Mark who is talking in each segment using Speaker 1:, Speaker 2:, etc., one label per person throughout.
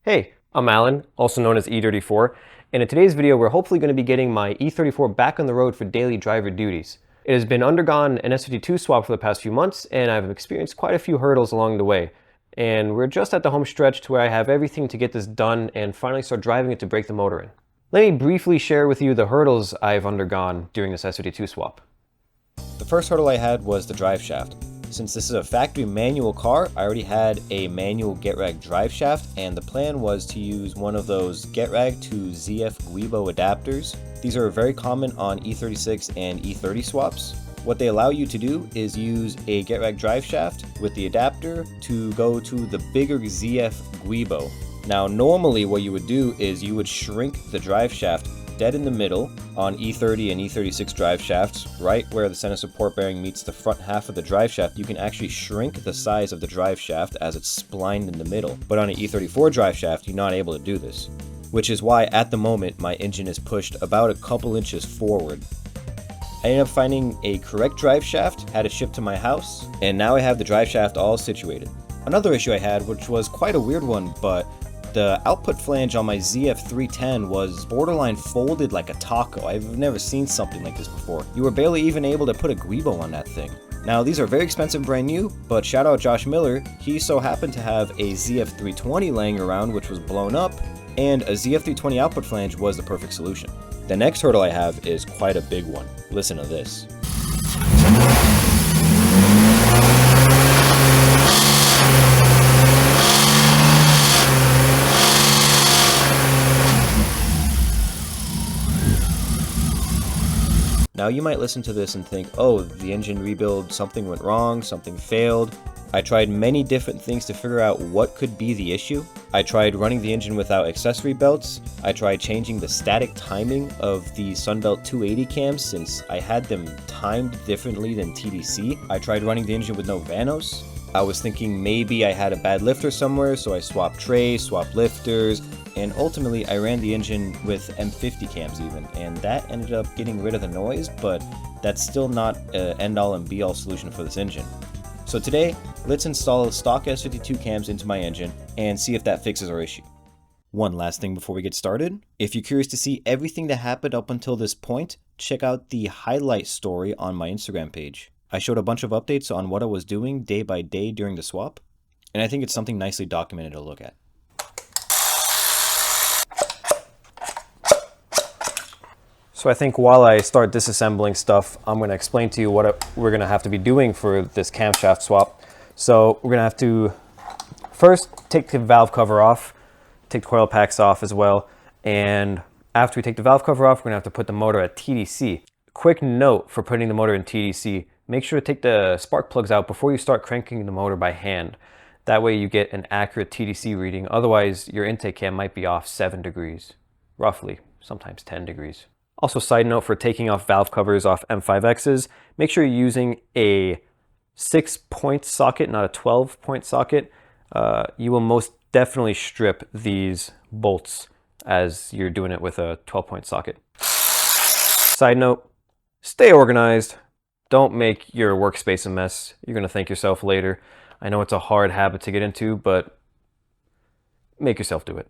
Speaker 1: Hey, I'm Alan, also known as E34, and in today's video we're hopefully going to be getting my E34 back on the road for daily driver duties. It has been undergone an S52 swap for the past few months, and I've experienced quite a few hurdles along the way. And we're just at the home stretch to where I have everything to get this done and finally start driving it to break the motor in. Let me briefly share with you the hurdles I've undergone during this S52 swap.
Speaker 2: The first hurdle I had was the drive shaft. Since this is a factory manual car, I already had a manual GetRag drive shaft, and the plan was to use one of those GetRag to ZF Guibo adapters. These are very common on E36 and E30 swaps. What they allow you to do is use a GetRag drive shaft with the adapter to go to the bigger ZF Guibo. Now normally what you would do is you would shrink the drive shaft dead in the middle on E30 and E36 drive shafts, right where the center support bearing meets the front half of the drive shaft. You can actually shrink the size of the drive shaft as it's splined in the middle. But on an E34 drive shaft, you're not able to do this, which is why at the moment my engine is pushed about a couple inches forward. I ended up finding a correct drive shaft, had it shipped to my house, and now I have the drive shaft all situated. Another issue I had, which was quite a weird one, but the output flange on my ZF310 was borderline folded like a taco. I've never seen something like this before. You were barely even able to put a Guibo on that thing. Now these are very expensive brand new, but shout out Josh Miller, he so happened to have a ZF320 laying around which was blown up, and a ZF320 output flange was the perfect solution. The next hurdle I have is quite a big one. Listen to this. Now you might listen to this and think, oh, the engine rebuild, something went wrong, something failed. I tried many different things to figure out what could be the issue. I tried running the engine without accessory belts. I tried changing the static timing of the Sunbelt 280 cams since I had them timed differently than TDC. I tried running the engine with no vanos. I was thinking maybe I had a bad lifter somewhere, so I swapped trays, swapped lifters, and ultimately I ran the engine with M50 cams even, and that ended up getting rid of the noise, but that's still not an end-all and be-all solution for this engine. So today, let's install stock S52 cams into my engine and see if that fixes our issue. One last thing before we get started. If you're curious to see everything that happened up until this point, check out the highlight story on my Instagram page. I showed a bunch of updates on what I was doing day by day during the swap, and I think it's something nicely documented to look at.
Speaker 1: So I think while I start disassembling stuff, I'm going to explain to you what we're going to have to be doing for this camshaft swap. So we're going to have to first take the valve cover off, take the coil packs off as well, and after we take the valve cover off, we're going to have to put the motor at TDC. Quick note for putting the motor in TDC, make sure to take the spark plugs out before you start cranking the motor by hand. That way you get an accurate TDC reading, otherwise your intake cam might be off 7 degrees, roughly, sometimes 10 degrees. Also, side note for taking off valve covers off M5Xs, make sure you're using a 6-point socket, not a 12-point socket. You will most definitely strip these bolts as you're doing it with a 12-point socket. Side note, stay organized. Don't make your workspace a mess. You're going to thank yourself later. I know it's a hard habit to get into, but make yourself do it.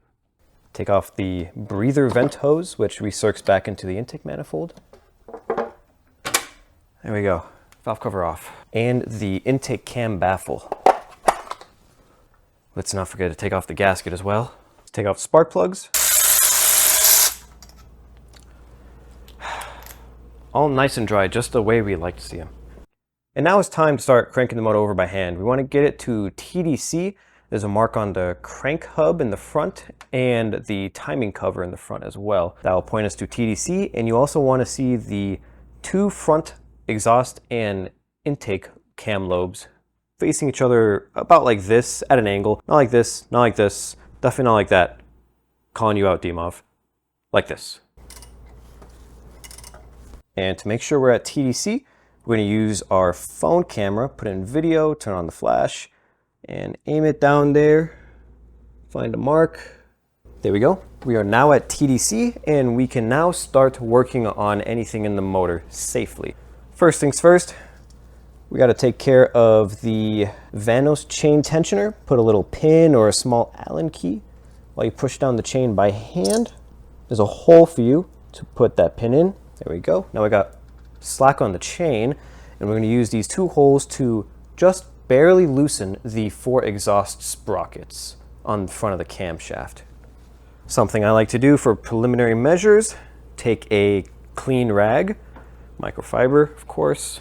Speaker 1: Take off the breather vent hose, which recircs back into the intake manifold. There we go, valve cover off. And the intake cam baffle. Let's not forget to take off the gasket as well. Let's take off the spark plugs. All nice and dry, just the way we like to see them. And now it's time to start cranking the motor over by hand. We want to get it to TDC. There's a mark on the crank hub in the front and the timing cover in the front as well. That will point us to TDC, and you also want to see the 2 front exhaust and intake cam lobes facing each other about like this at an angle. Not like this, not like this, definitely not like that. Calling you out, Dimov. Like this. And to make sure we're at TDC, we're going to use our phone camera, put in video, turn on the flash, and aim it down there, find a mark. There we go. We are now at TDC, and we can now start working on anything in the motor safely. First things first, we got to take care of the Vanos chain tensioner. Put a little pin or a small Allen key while you push down the chain by hand, there's a hole for you to put that pin in. There we go. Now we got slack on the chain, and we're going to use these 2 holes to just barely loosen the 4 exhaust sprockets on the front of the camshaft. Something I like to do for preliminary measures, take a clean rag, microfiber of course,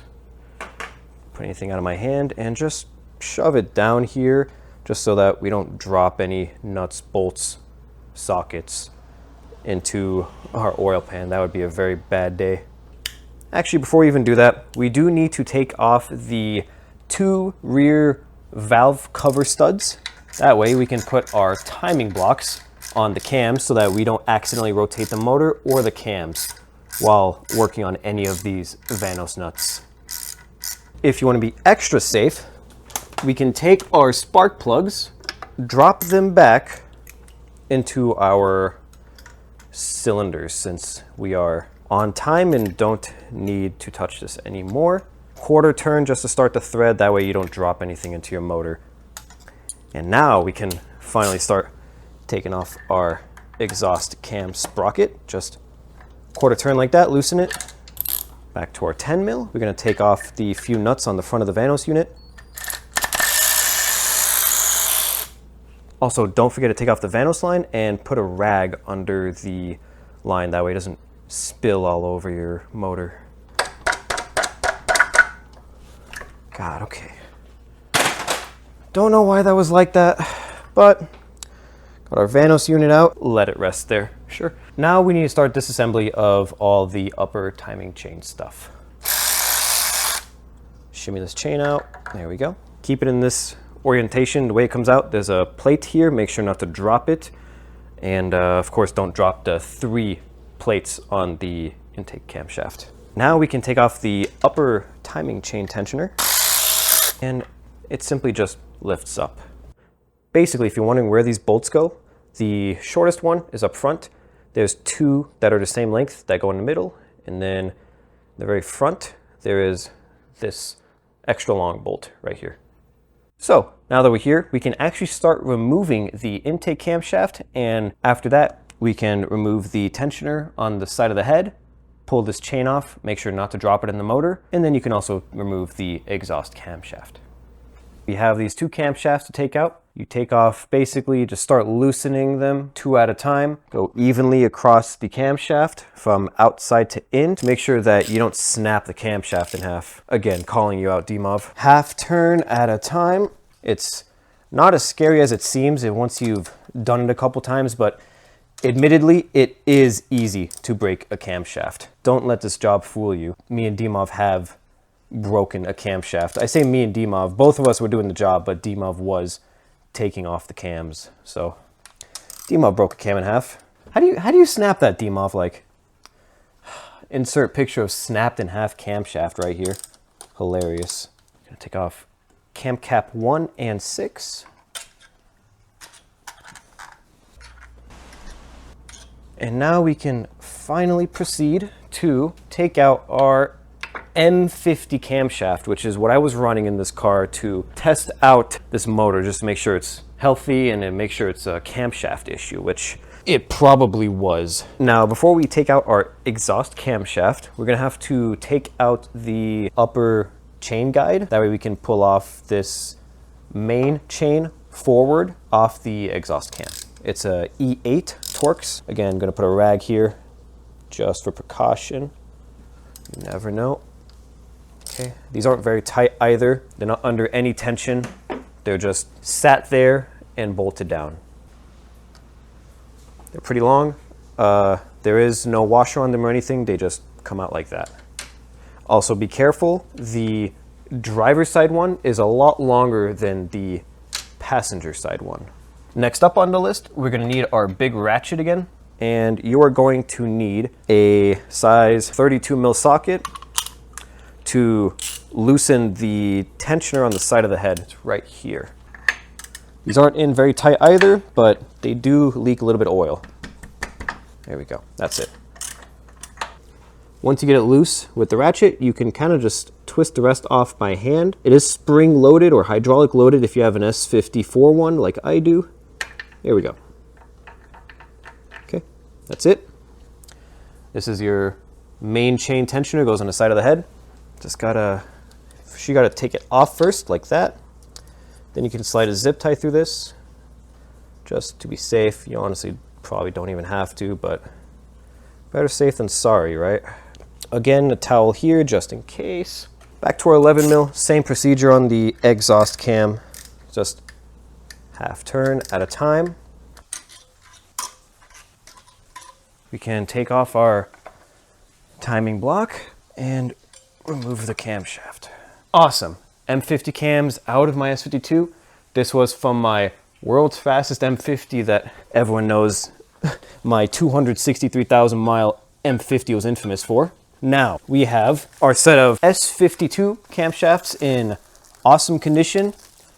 Speaker 1: put anything out of my hand, and just shove it down here just so that we don't drop any nuts, bolts, sockets into our oil pan. That would be a very bad day. Actually, before we even do that, we do need to take off the 2 rear valve cover studs. That way we can put our timing blocks on the cams so that we don't accidentally rotate the motor or the cams while working on any of these Vanos nuts. If you want to be extra safe, we can take our spark plugs, drop them back into our cylinders since we are on time and don't need to touch this anymore. Quarter turn just to start the thread, that way you don't drop anything into your motor. And now we can finally start taking off our exhaust cam sprocket. Just quarter turn like that, loosen it. Back to our 10 mil. We're going to take off the few nuts on the front of the Vanos unit. Also, don't forget to take off the Vanos line and put a rag under the line. That way it doesn't spill all over your motor. God, okay. Don't know why that was like that, but got our Vanos unit out, let it rest there, sure. Now we need to start disassembly of all the upper timing chain stuff. Shimmy this chain out, there we go. Keep it in this orientation, the way it comes out. There's a plate here, make sure not to drop it. And of course, don't drop the 3 plates on the intake camshaft. Now we can take off the upper timing chain tensioner, and it simply just lifts up. Basically, if you're wondering where these bolts go, the shortest one is up front. There's 2 that are the same length that go in the middle, and then in the very front, there is this extra long bolt right here. So now that we're here, we can actually start removing the intake camshaft, and after that, we can remove the tensioner on the side of the head, pull this chain off, make sure not to drop it in the motor, and then you can also remove the exhaust camshaft. We have these 2 camshafts to take out. You take off, basically just start loosening them 2 at a time. Go evenly across the camshaft from outside to in to make sure that you don't snap the camshaft in half. Again, calling you out, D-Mov. Half turn at a time. It's not as scary as it seems once you've done it a couple times, but admittedly, it is easy to break a camshaft. Don't let this job fool you. Me and D-Mov have broken a camshaft. I say me and D-Mov, both of us were doing the job, but D-Mov was taking off the cams. So D-Mov broke a cam in half. How do you snap that, D-Mov? Like, insert picture of snapped in half camshaft right here. Hilarious. Gonna take off cam cap 1 and 6. And now we can finally proceed to take out our M50 camshaft, which is what I was running in this car to test out this motor, just to make sure it's healthy and to make sure it's a camshaft issue, which it probably was. Now, before we take out our exhaust camshaft, we're gonna have to take out the upper chain guide. That way we can pull off this main chain forward off the exhaust cam. It's a E8 Torx. Again, I'm gonna put a rag here just for precaution. You never know. Okay, these aren't very tight either. They're not under any tension. They're just sat there and bolted down. They're pretty long. There is no washer on them or anything. They just come out like that. Also be careful. The driver's side one is a lot longer than the passenger side one. Next up on the list, we're gonna need our big ratchet again. And you are going to need a size 32 mil socket to loosen the tensioner on the side of the head. It's right here. These aren't in very tight either, but they do leak a little bit of oil. There we go, that's it. Once you get it loose with the ratchet, you can kind of just twist the rest off by hand. It is spring loaded or hydraulic loaded if you have an S54 one like I do. There we go. That's it. This is your main chain tensioner, goes on the side of the head. Just gotta take it off first, like that. Then you can slide a zip tie through this, just to be safe. You honestly probably don't even have to, but better safe than sorry, right? Again, a towel here, just in case. Back to our 11 mil, same procedure on the exhaust cam, just half turn at a time. We can take off our timing block and remove the camshaft. Awesome. M50 cams out of my S52. This was from my world's fastest M50 that everyone knows my 263,000 mile M50 was infamous for. Now we have our set of S52 camshafts in awesome condition.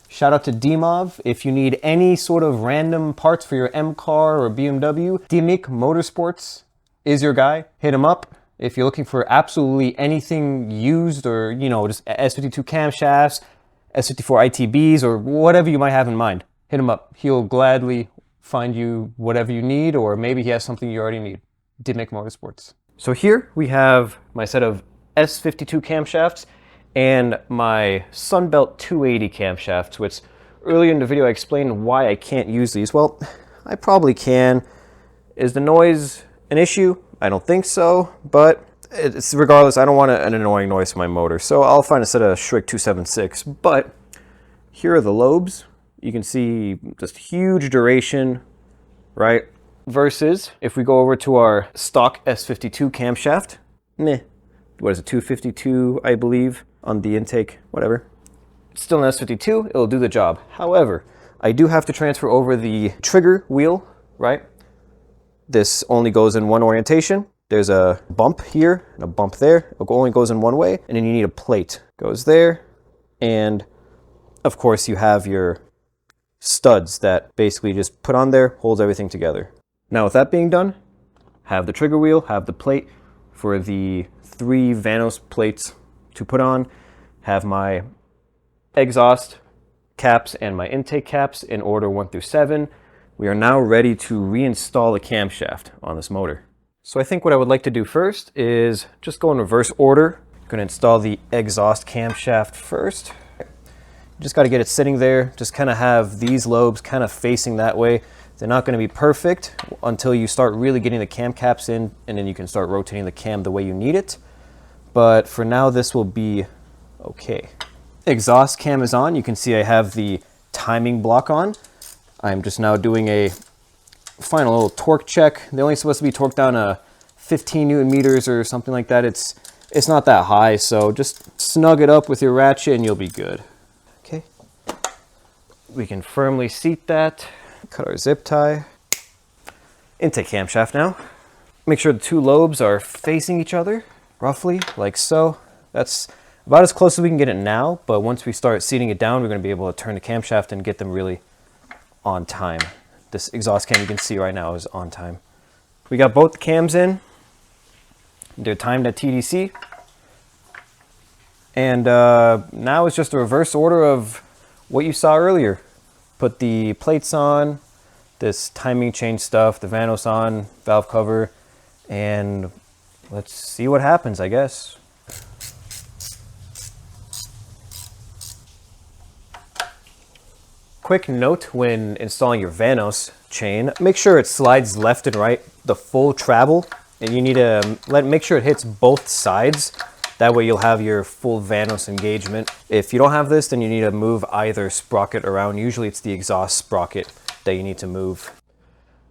Speaker 1: Shout out to DMOV. If you need any sort of random parts for your M car or BMW, Dimick Motorsports is your guy. Hit him up. If you're looking for absolutely anything used, or, you know, just S52 camshafts, S54 ITBs, or whatever you might have in mind, hit him up. He'll gladly find you whatever you need, or maybe he has something you already need. Dimick Motorsports. So here we have my set of S52 camshafts and my Sunbelt 280 camshafts, which earlier in the video I explained why I can't use these. Well, I probably can. Is the noise an issue? I don't think so, but it's regardless, I don't want an annoying noise from my motor, so I'll find a set of Schrick 276. But here are the lobes. You can see just huge duration, right? Versus if we go over to our stock S52 camshaft, what is it, 252, I believe, on the intake, whatever. It's still an S52, it'll do the job. However, I do have to transfer over the trigger wheel, right? This only goes in one orientation. There's a bump here and a bump there. It only goes in one way, and then you need a plate. Goes there, and of course you have your studs that basically just put on there, holds everything together. Now with that being done, have the trigger wheel, have the plate for the 3 Vanos plates to put on, have my exhaust caps and my intake caps in order 1 through 7. We are now ready to reinstall the camshaft on this motor. So I think what I would like to do first is just go in reverse order. I'm going to install the exhaust camshaft first. Just got to get it sitting there. Just kind of have these lobes kind of facing that way. They're not going to be perfect until you start really getting the cam caps in, and then you can start rotating the cam the way you need it. But for now, this will be okay. Exhaust cam is on. You can see I have the timing block on. I'm just now doing a final little torque check. They're only supposed to be torqued down to 15 Newton meters or something like that. It's not that high, so just snug it up with your ratchet and you'll be good. Okay. We can firmly seat that. Cut our zip tie. Intake camshaft now. Make sure the 2 lobes are facing each other, roughly, like so. That's about as close as we can get it now, but once we start seating it down, we're going to be able to turn the camshaft and get them really on time. This exhaust cam you can see right now is on time. We got both the cams in. They're timed at TDC. And now it's just a reverse order of what you saw earlier. Put the plates on, this timing chain stuff, the Vanos on, valve cover, and let's see what happens, I guess. Quick note when installing your Vanos chain, make sure it slides left and right, the full travel, and you need to make sure it hits both sides. That way you'll have your full Vanos engagement. If you don't have this, then you need to move either sprocket around. Usually it's the exhaust sprocket that you need to move.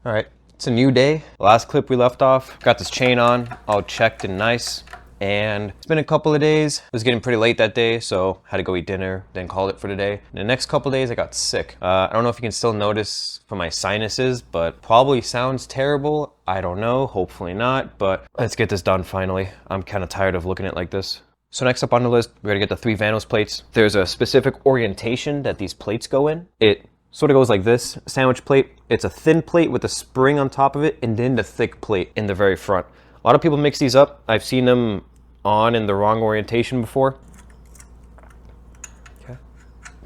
Speaker 1: All right, it's a new day. Last clip we left off, got this chain on, all checked and nice. And it's been a couple of days. It was getting pretty late that day, so had to go eat dinner, then called it for the day. And the next couple of days I got sick. I don't know if you can still notice from my sinuses, but probably sounds terrible. I don't know, hopefully not, but let's get this done finally. I'm kind of tired of looking at it like this. So next up on the list, we're gonna get the 3 Vanos plates. There's a specific orientation that these plates go in. It sort of goes like this, sandwich plate. It's a thin plate with a spring on top of it, and then the thick plate in the very front. A lot of people mix these up. I've seen them on in the wrong orientation before. Okay,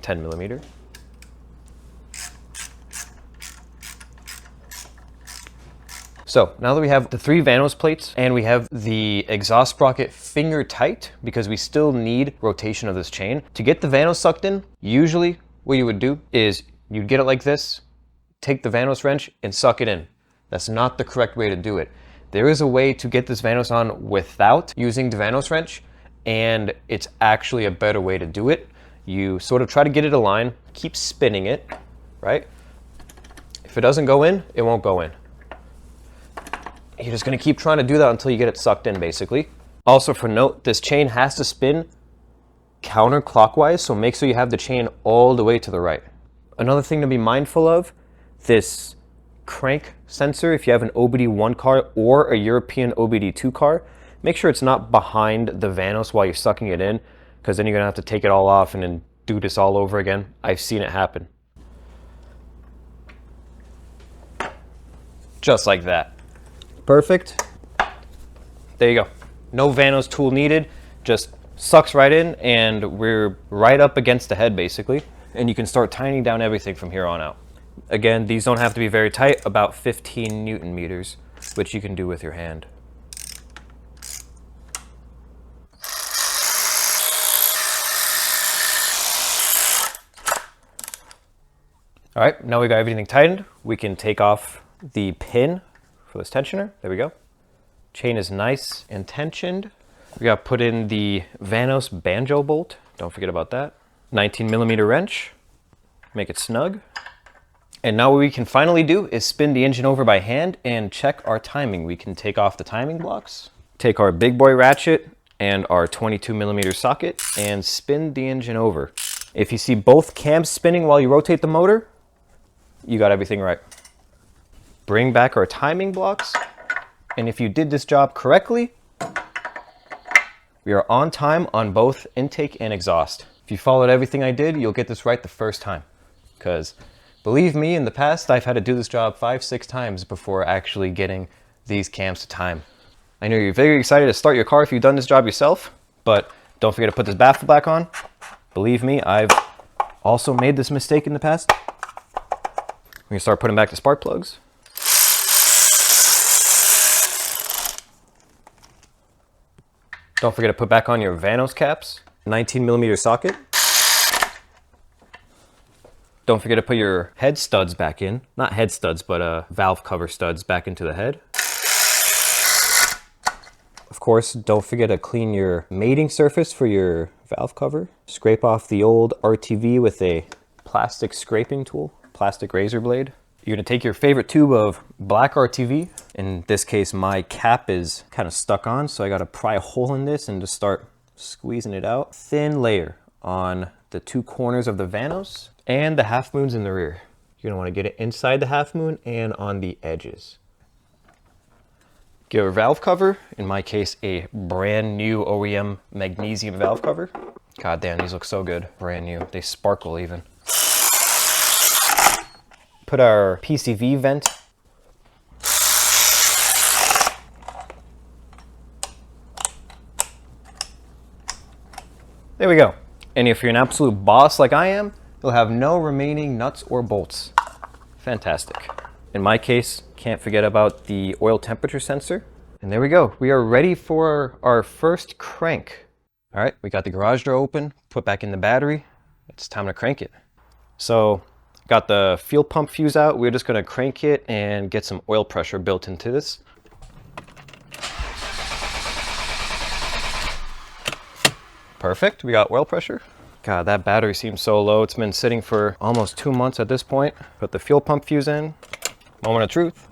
Speaker 1: 10 millimeter. So now that we have the 3 Vanos plates and we have the exhaust sprocket finger tight, because we still need rotation of this chain, to get the Vanos sucked in, usually what you would do is you'd get it like this, take the Vanos wrench and suck it in. That's not the correct way to do it. There is a way to get this Vanos on without using the Vanos wrench, and it's actually a better way to do it. You sort of try to get it aligned, keep spinning it, right? If it doesn't go in, it won't go in. You're just gonna keep trying to do that until you get it sucked in, basically. Also for note, this chain has to spin counterclockwise, so make sure you have the chain all the way to the right. Another thing to be mindful of, this crank sensor, if you have an OBD1 car or a European OBD2 car, make sure it's not behind the Vanos while you're sucking it in, because then you're gonna have to take it all off and then do this all over again. I've seen it happen. Just like that. Perfect. There you go. No Vanos tool needed, just sucks right in and we're right up against the head basically. And you can start tightening down everything from here on out. Again, these don't have to be very tight, about 15 Newton meters, which you can do with your hand. All right, now we got everything tightened. We can take off the pin for this tensioner. There we go. Chain is nice and tensioned. We got to put in the Vanos banjo bolt. Don't forget about that. 19mm wrench. Make it snug. And now what we can finally do is spin the engine over by hand and check our timing. We can take off the timing blocks, take our big boy ratchet and our 22mm socket and spin the engine over. If you see both cams spinning while you rotate the motor, you got everything right. Bring back our timing blocks, and if you did this job correctly, we are on time on both intake and exhaust. If you followed everything I did, you'll get this right the first time. Because believe me, in the past, I've had to do this job 5-6 times before actually getting these cams to time. I know you're very excited to start your car if you've done this job yourself, but don't forget to put this baffle back on. Believe me, I've also made this mistake in the past. We can start putting back the spark plugs. Don't forget to put back on your Vanos caps. 19mm socket. Don't forget to put your head studs back in. Not head studs, but valve cover studs back into the head. Of course, don't forget to clean your mating surface for your valve cover. Scrape off the old RTV with a plastic scraping tool, plastic razor blade. You're gonna take your favorite tube of black RTV. In this case, my cap is kind of stuck on, so I gotta pry a hole in this and just start squeezing it out. Thin layer on the 2 corners of the Vanos and the half moons in the rear. You're gonna wanna get it inside the half moon and on the edges. Get a valve cover, in my case, a brand new OEM magnesium valve cover. God damn, these look so good, brand new. They sparkle even. Put our PCV vent. There we go. And if you're an absolute boss like I am, you'll have no remaining nuts or bolts. Fantastic. In my case, can't forget about the oil temperature sensor. And there we go. We are ready for our first crank. All right, we got the garage door open, put back in the battery. It's time to crank it. So, got the fuel pump fuse out. We're just gonna crank it and get some oil pressure built into this. Perfect, we got oil pressure. God, that battery seems so low. It's been sitting for almost 2 months at this point. Put the fuel pump fuse in. Moment of truth.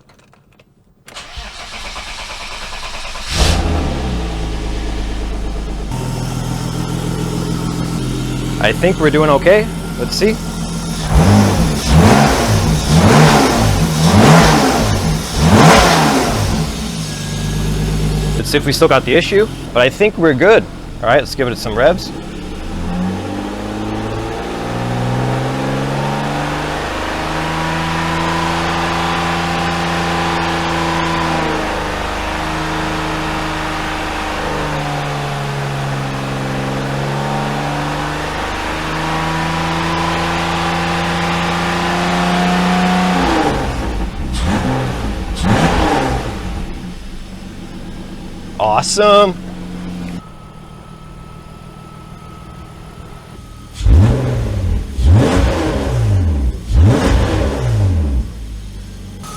Speaker 1: I think we're doing okay. Let's see. Let's see if we still got the issue, but I think we're good. All right, let's give it some revs. Awesome.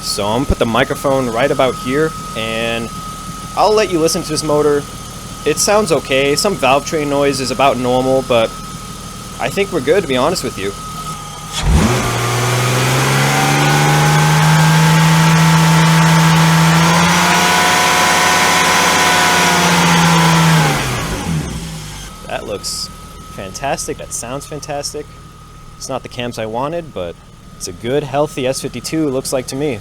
Speaker 1: So I'm gonna put the microphone right about here, and I'll let you listen to this motor. It sounds okay. Some valve train noise is about normal, but I think we're good, to be honest with you. That looks fantastic. That sounds fantastic. It's not the cams I wanted, but it's a good, healthy S52, looks like to me.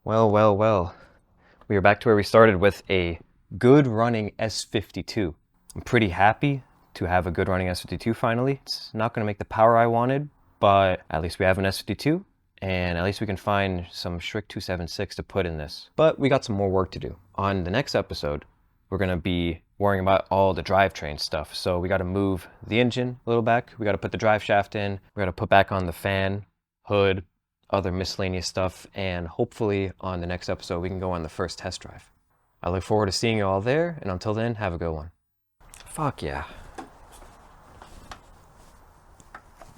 Speaker 1: Well, well, well. We are back to where we started with a good running S52. I'm pretty happy to have a good running S52 finally. It's not going to make the power I wanted, but at least we have an S52, and at least we can find some Schrick 276 to put in this. But we got some more work to do. On the next episode, we're going to be worrying about all the drivetrain stuff. So we got to move the engine a little back. We got to put the drive shaft in. We got to put back on the fan, hood, other miscellaneous stuff. And hopefully on the next episode, we can go on the first test drive. I look forward to seeing you all there. And until then, have a good one. Fuck yeah.